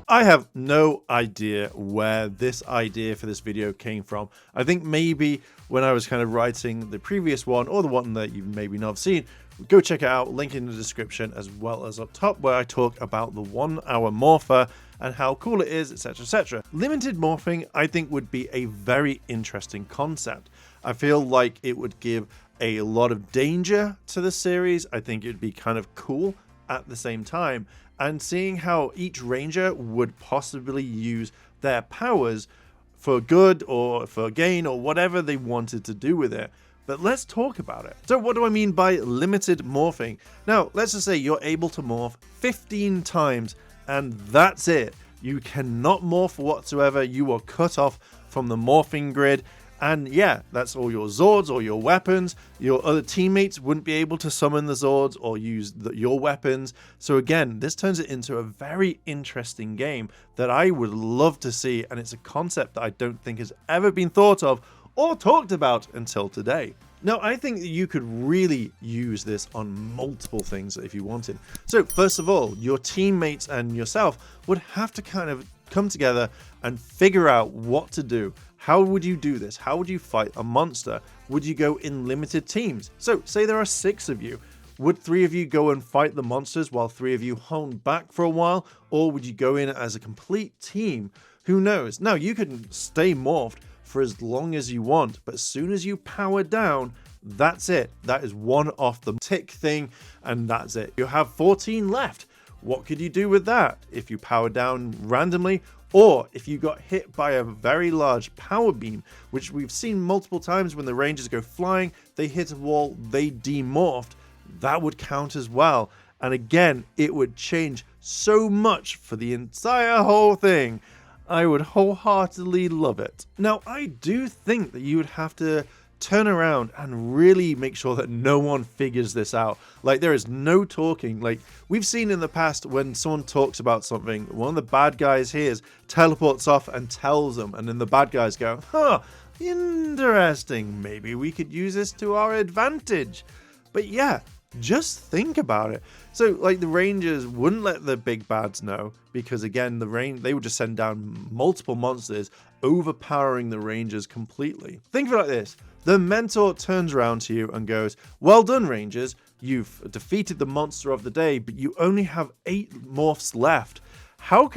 I have no idea where this idea for this video came from. I think maybe when I was kind of writing the previous one, or the one that you maybe not have seen, go check it out, link in the description, as well as up top where I talk about the 1 hour morpher and how cool it is, etc, etc. Limited morphing, I think, would be a very interesting concept. I feel like it would give a lot of danger to the series. I think it would be kind of cool at the same time, and seeing how each ranger would possibly use their powers for good or for gain or whatever they wanted to do with it. But let's talk about it. So what do I mean by limited morphing? Now, let's just say you're able to morph 15 times and that's it. You cannot morph whatsoever. You are cut off from the morphing grid. And yeah, that's all your Zords or your weapons. Your other teammates wouldn't be able to summon the Zords or use your weapons. So again, this turns it into a very interesting game that I would love to see. And it's a concept that I don't think has ever been thought of or talked about until today. Now, I think that you could really use this on multiple things if you wanted. So first of all, your teammates and yourself would have to kind of come together and figure out what to do. How would you do this? How would you fight a monster? Would you go in limited teams? So say there are 6 of you. Would 3 of you go and fight the monsters while 3 of you hold back for a while? Or would you go in as a complete team? Who knows? Now, you can stay morphed for as long as you want, but as soon as you power down, that's it. That is one off the tick thing, and that's it. You have 14 left. What could you do with that if you power down randomly? Or if you got hit by a very large power beam, which we've seen multiple times when the rangers go flying, they hit a wall, they demorphed, that would count as well. And again, it would change so much for the entire whole thing. I would wholeheartedly love it. Now, I do think that you would have to turn around and really make sure that no one figures this out. Like, there is no talking. Like, we've seen in the past when someone talks about something, one of the bad guys hears, teleports off and tells them, and then the bad guys go, huh, interesting, maybe we could use this to our advantage. But yeah, just think about it. So like the rangers wouldn't let the big bads know, because again, they would just send down multiple monsters, overpowering the rangers completely. Think of it like this. The mentor turns around to you and goes, well done, rangers. You've defeated the monster of the day, but you only have 8 morphs left. How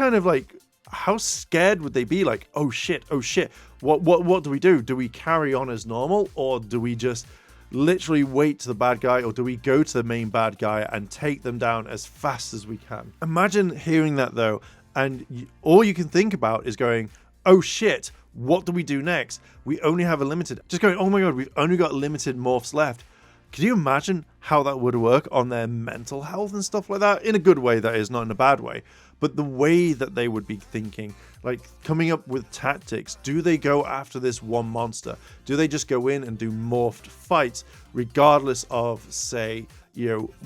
scared would they be? Like, oh shit, what do we do? Do we carry on as normal, or do we just literally wait to the bad guy, or do we go to the main bad guy and take them down as fast as we can? Imagine hearing that though, and all you can think about is going, oh shit, what do we do next? We only have a limited. Just going, oh my god, we've only got limited morphs left. Can you imagine how that would work on their mental health and stuff like that? In a good way, that is, not in a bad way. But the way that they would be thinking, like coming up with tactics. Do they go after this one monster? Do they just go in and do morphed fights regardless of, say,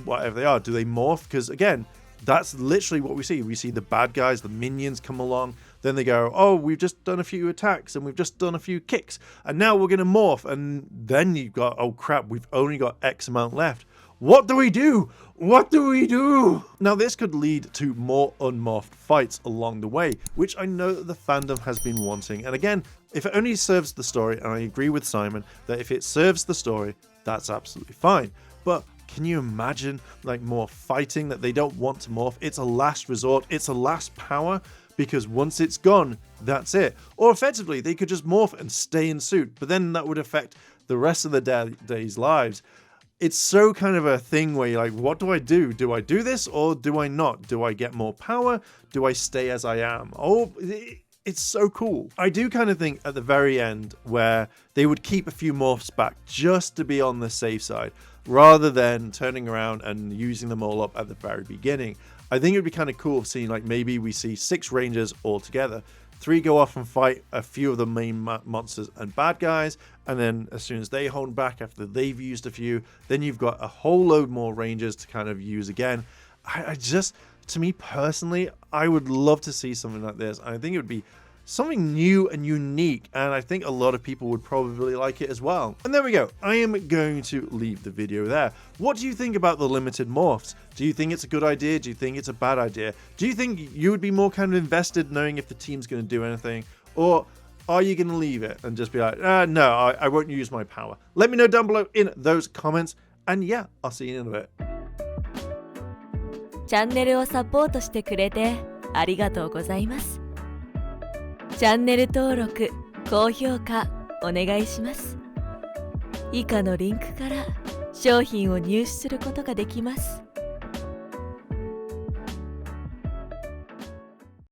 whatever they are? Do they morph? Because again, that's literally what we see. We see the bad guys, the minions come along. Then they go, oh, we've just done a few attacks and we've just done a few kicks. And now we're going to morph. And then you've got, oh crap, we've only got X amount left. What do we do? What do we do? Now, this could lead to more unmorphed fights along the way, which I know that the fandom has been wanting. And again, if it only serves the story, and I agree with Simon that if it serves the story, that's absolutely fine. But can you imagine like more fighting that they don't want to morph? It's a last resort. It's a last power, because once it's gone, that's it. Or effectively, they could just morph and stay in suit, but then that would affect the rest of the day's lives. It's so kind of a thing where you're like, what do I do? Do I do this or do I not? Do I get more power? Do I stay as I am? Oh, it's so cool. I do kind of think at the very end where they would keep a few morphs back just to be on the safe side, rather than turning around and using them all up at the very beginning. I think it'd be kind of cool seeing like maybe we see 6 rangers all together. 3 go off and fight a few of the main monsters and bad guys, and then as soon as they hold back after they've used a few, then you've got a whole load more rangers to kind of use again. I just, to me personally, I would love to see something like this. I think it would be something new and unique, and I think a lot of people would probably like it as well. And there we go. I am going to leave the video there. What do you think about the limited morphs? Do you think it's a good idea? Do you think it's a bad idea? Do you think you would be more kind of invested knowing if the team's going to do anything? Or are you going to leave it and just be like, no, I won't use my power? Let me know down below in those comments. And yeah, I'll see you in a bit. チャンネルをサポートしてくれてありがとうございます。チャンネル登録、高評価お願いします。以下のリンクから商品を入手することができます。